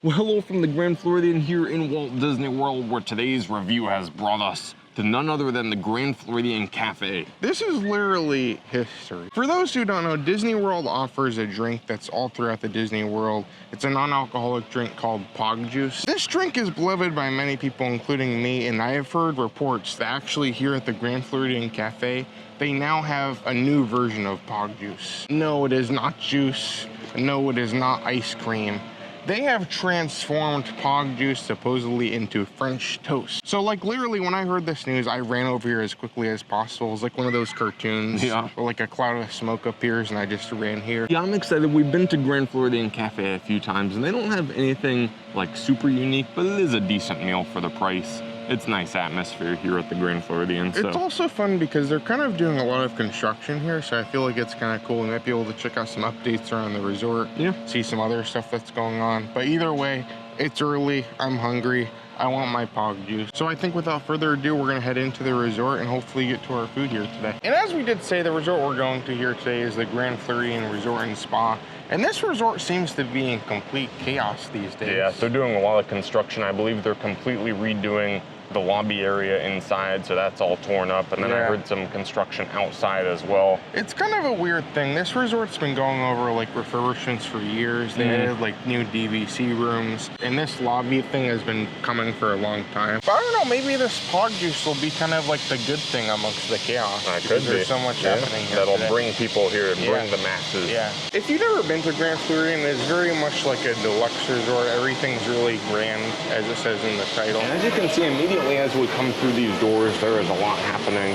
Well, hello from the Grand Floridian here in Walt Disney World, where today's review has brought us to none other than the Grand Floridian Cafe. This is literally history. For those who don't know, Disney World offers a drink that's all throughout the Disney World. It's a non-alcoholic drink called POG juice. This drink is beloved by many people, including me, and I have heard reports that actually here at the Grand Floridian Cafe, they now have a new version of POG juice. No, it is not juice. No, it is not ice cream. They have transformed POG juice supposedly into French toast. So like literally when I heard this news, I ran over here as quickly as possible. It's like one of those cartoons where like a cloud of smoke appears and I just ran here. Yeah, I'm excited. We've been to Grand Floridian Cafe a few times and they don't have anything like super unique, but it is a decent meal for the price. It's nice atmosphere here at the Grand Floridian. It's also fun because they're kind of doing a lot of construction here, so I feel like it's kind of cool. We might be able to check out some updates around the resort, see some other stuff that's going on. But either way, it's early, I'm hungry, I want my POG juice. So I think without further ado, we're gonna head into the resort and hopefully get to our food here today. And as we did say, the resort we're going to here today is the Grand Floridian Resort and Spa. And this resort seems to be in complete chaos these days. Yeah, they're doing a lot of construction. I believe they're completely redoing the lobby area inside, so that's all torn up, and then I heard some construction outside as well. It's kind of a weird thing. This resort's been going over like refurbishments for years. They added like new DVC rooms, and this lobby thing has been coming for a long time. But I don't know, maybe this POG juice will be kind of like the good thing amongst the chaos. Could be. There's so much happening here that'll today. bring people here and bring the masses. Yeah. If you've never been to Grand Floridian, it's very much like a deluxe resort. Everything's really grand, as it says in the title. And as you can see immediately as we come through these doors, there is a lot happening.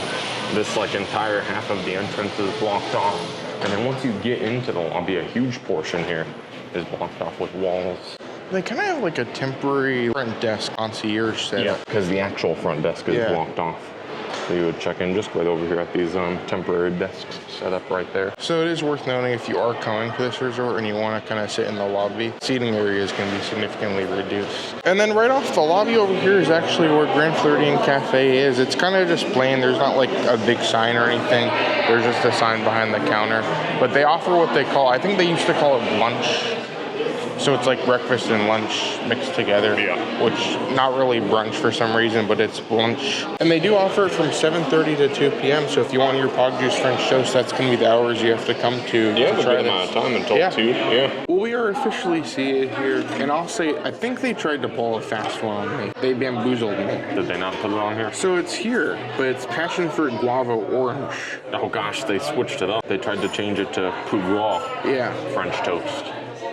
This like entire half of the entrance is blocked off. And then once you get into the lobby, a huge portion here is blocked off with walls. They kind of have like a temporary front desk concierge setup. Yeah, because the actual front desk is blocked off. So you would check in just right over here at these temporary desks set up right there. So it is worth noting, if you are coming to this resort and you want to kind of sit in the lobby, seating area is going to be significantly reduced. And then right off the lobby over here is actually where Grand Floridian Cafe is. It's kind of just plain. There's not like a big sign or anything. There's just a sign behind the counter. But they offer what they call, I think they used to call it lunch. So it's like breakfast and lunch mixed together, which not really brunch for some reason, but it's lunch. And they do offer it from 7:30 to 2 p.m. So if you want your POG juice French toast, that's going to be the hours you have to come to try this. Amount of time until 2. Well, we are officially seated here, and I'll say, I think they tried to pull a fast one on me. They bamboozled me. Did they not put it on here? So it's here, but it's passion fruit guava orange. Oh gosh, they switched it up. They tried to change it to Pouvoir French toast,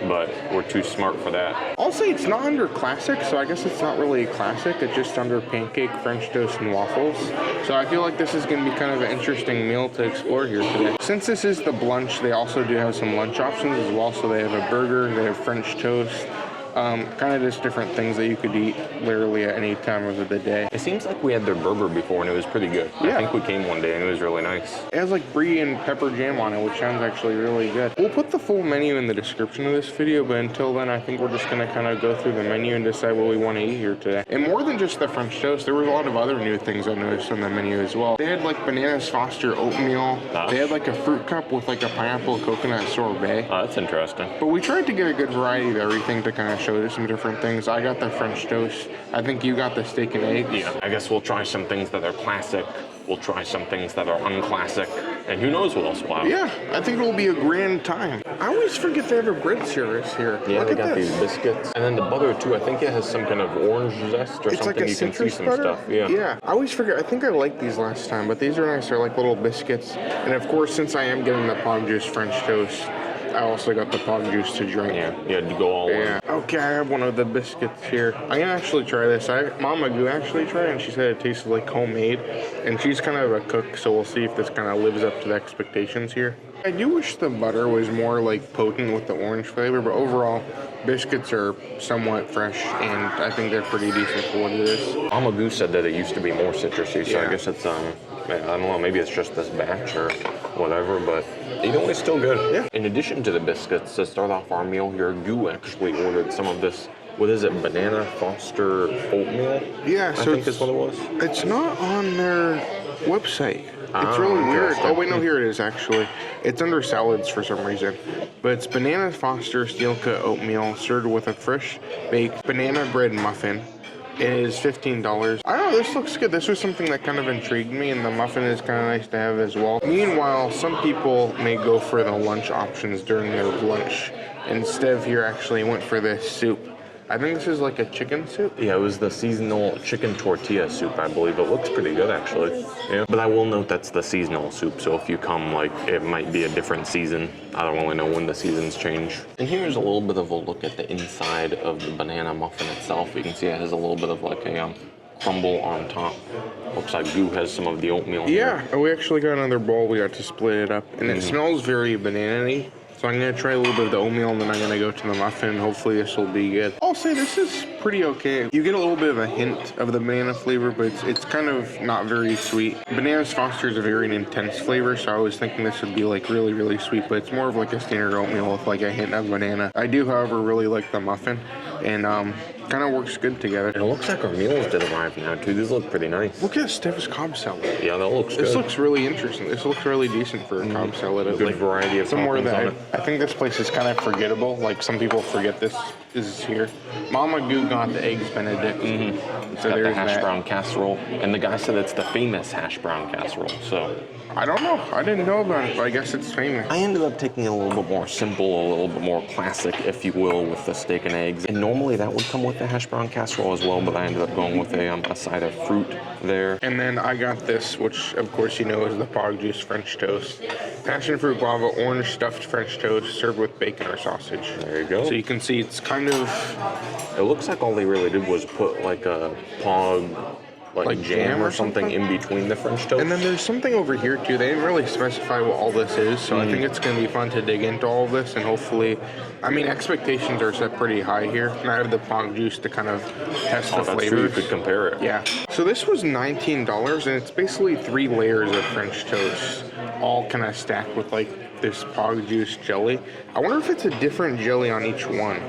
but we're too smart for that. I'll say it's not under classic, so I guess it's not really a classic. It's just under pancake, French toast, and waffles. So I feel like this is going to be kind of an interesting meal to explore here today. Since this is the brunch, they also do have some lunch options as well. So they have a burger, they have French toast, kind of just different things that you could eat literally at any time of the day. It seems like we had their burger before and it was pretty good. I think we came one day and it was really nice. It has like brie and pepper jam on it, which sounds actually really good. We'll put the full menu in the description of this video, but until then, I think we're just gonna kind of go through the menu and decide what we want to eat here today. And more than just the French toast, there was a lot of other new things I noticed on the menu as well. They had like Bananas Foster Oatmeal. They had like a fruit cup with like a pineapple coconut sorbet. Oh, that's interesting. But we tried to get a good variety of everything to kind of show some different things. I got the French toast. I think you got the steak and eggs. Yeah, I guess we'll try some things that are classic. We'll try some things that are unclassic. And who knows what else we'll have. Yeah, I think it'll be a grand time. I always forget they have a bread service here. Yeah, they got these biscuits. And then the butter too, I think it has some kind of orange zest or it's something. Like you can see some butter? stuff. Yeah, I always forget. I think I liked these last time, but these are nice. They're like little biscuits. And of course, since I am getting the POG juice French toast, I also got the POG juice to drink. Yeah, you had to go all in. Okay, I have one of the biscuits here. I'm gonna actually try this. Mama Goo actually tried it, and she said it tasted like homemade. And she's kind of a cook, so we'll see if this kind of lives up to the expectations here. I do wish the butter was more like potent with the orange flavor, but overall, biscuits are somewhat fresh, and I think they're pretty decent for what it is. Mama Goo said that it used to be more citrusy, so I guess it's, I don't know, maybe it's just this batch or whatever, but either way, it's still good. Yeah. In addition to the biscuits, to start off our meal here, Goo actually ordered some of this, what is it, Banana Foster Oatmeal? Yeah, I think is what it was. It's not on their website. It's really weird. interesting. Oh, wait, no, here it is, actually. It's under salads for some reason. But it's Bananas Foster Steel-Cut Oatmeal served with a fresh-baked banana bread muffin. It is $15. I don't know, this looks good. This was something that kind of intrigued me, and the muffin is kind of nice to have as well. Meanwhile, some people may go for the lunch options during their lunch. Instead of here, actually went for this soup. I think this is like a chicken soup. Yeah, it was the seasonal chicken tortilla soup, I believe. It looks pretty good, actually. Yeah. But I will note that's the seasonal soup, so if you come, like, it might be a different season. I don't really know when the seasons change. And here's a little bit of a look at the inside of the banana muffin itself. You can see it has a little bit of like a crumble on top. Looks like Goo has some of the oatmeal in Yeah, we actually got another bowl. We got to split it up, and it smells very banana-y. So I'm gonna try a little bit of the oatmeal, and then I'm gonna go to the muffin. Hopefully this will be good. I'll say this is pretty okay. You get a little bit of a hint of the banana flavor, but it's kind of not very sweet. Bananas Foster is a very intense flavor, so I was thinking this would be like really, really sweet, but it's more of like a standard oatmeal with like a hint of banana. I do, however, really like the muffin, and kind of works good together. It looks like our meals did arrive now too. These look pretty nice. Look at Steph's Cobb salad. Yeah, that looks good. This looks really interesting. This looks really decent for a Cobb salad. Good like, variety of somewhere toppings that on it. I think this place is kind of forgettable. Like some people forget this is here. Mama Goo got the eggs Benedict. So Got the there's hash that. brown casserole, and the guy said it's the famous hash brown casserole. So I don't know. I didn't know about it, but I guess it's famous. I ended up taking a little bit more simple, a little bit more classic, if you will, with the steak and eggs. And normally that would come with the hash brown casserole as well, but I ended up going with a side of fruit there. And then I got this, which of course you know is the POG juice French toast. Passion fruit guava orange stuffed French toast served with bacon or sausage. There you go. So you can see it's kind of It looks like all they really did was put like a POG like jam or something in between the French toast. And then there's something over here too. They didn't really specify what all this is, so I think it's going to be fun to dig into all of this, and hopefully, I mean, expectations are set pretty high here, and I have the POG juice to kind of test the that's true. You flavors. could compare it. Yeah. So this was $19, and it's basically 3 layers of French toast, all kind of stacked with like this POG juice jelly. I wonder if it's a different jelly on each one.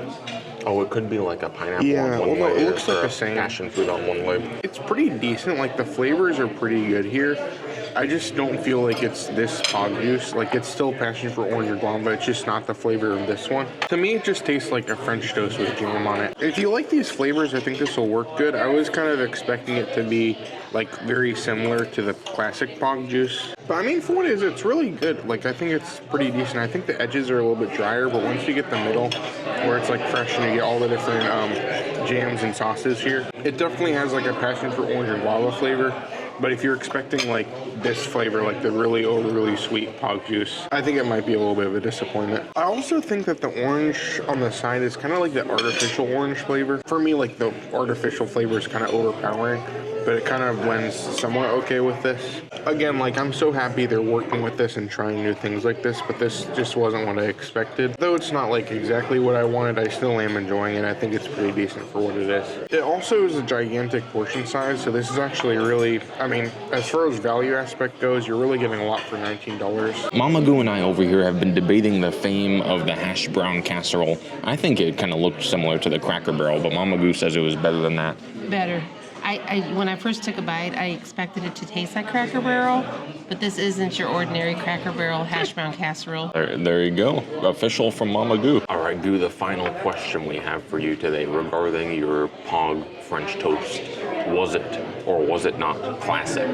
Oh, it could be like a pineapple Yeah, on one well, no, it layer looks like or the same. passion fruit on one layer. It's pretty decent. Like the flavors are pretty good here. I just don't feel like it's this POG juice. Like it's still passion fruit orange or guava, but it's just not the flavor of this one. To me, it just tastes like a French toast with jam on it. If you like these flavors, I think this will work good. I was kind of expecting it to be like very similar to the classic POG juice. But I mean, for what it is, it's really good. Like I think it's pretty decent. I think the edges are a little bit drier, but once you get the middle, where it's like fresh and you get all the different jams and sauces here, it definitely has like a passion fruit orange or guava flavor. But if you're expecting like this flavor, like the really overly sweet POG juice, I think it might be a little bit of a disappointment. I also think that the orange on the side is kind of like the artificial orange flavor. For me, like the artificial flavor is kind of overpowering, but it kind of blends somewhat okay with this. Again, like I'm so happy they're working with this and trying new things like this, but this just wasn't what I expected. Though it's not like exactly what I wanted, I still am enjoying it. I think it's pretty decent for what it is. It also is a gigantic portion size, so this is actually really, I mean, as far as value aspect goes, you're really getting a lot for $19. Mama Goo and I over here have been debating the fame of the hash brown casserole. I think it kind of looked similar to the Cracker Barrel, but Mama Goo says it was better than that. Better. When I first took a bite, I expected it to taste like Cracker Barrel, but this isn't your ordinary Cracker Barrel hash brown casserole. There you go. Official from Mama Goo. All right, Goo, the final question we have for you today regarding your POG French toast. Was it or was it not classic?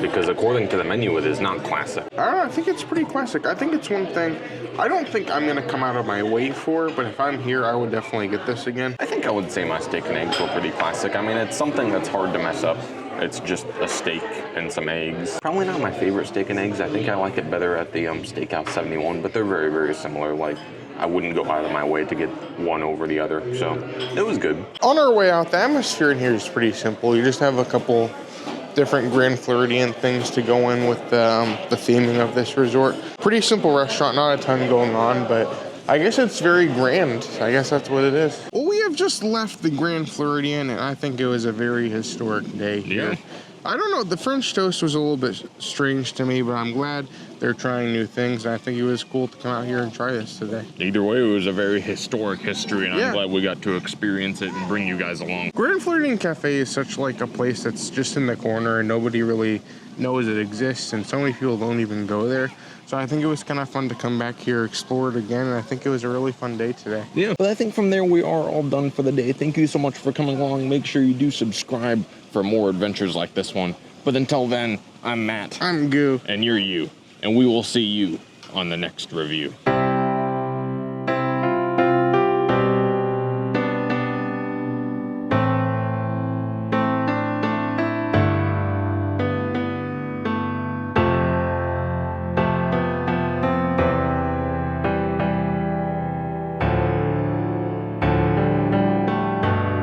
Because according to the menu, it is not classic. I don't know, I think it's pretty classic. I think it's one thing I don't think I'm going to come out of my way for, but if I'm here, I would definitely get this again. I think I would say my steak and eggs were pretty classic. I mean, it's something that's hard to mess up. It's just a steak and some eggs. Probably not my favorite steak and eggs. I think I like it better at the Steakhouse 71, but they're very, very similar. Like, I wouldn't go out of my way to get one over the other, so it was good. On our way out, the atmosphere in here is pretty simple. You just have a couple different Grand Floridian things to go in with the theming of this resort. Pretty simple restaurant, not a ton going on, but I guess it's very grand. I guess that's what it is. Well, we have just left the Grand Floridian, and I think it was a very historic day here. Yeah. I don't know, the French toast was a little bit strange to me, but I'm glad they're trying new things. And I think it was cool to come out here and try this today. Either way, it was a very historic history, and Yeah. I'm glad we got to experience it and bring you guys along. Grand Floridian Cafe is such like a place that's just in the corner and nobody really knows it exists, and so many people don't even go there. So I think it was kind of fun to come back here, explore it again, and I think it was a really fun day today. Yeah, but I think from there we are all done for the day. Thank you so much for coming along. Make sure you do subscribe for more adventures like this one. But until then, I'm Matt. I'm Goo. And you're you. And we will see you on the next review.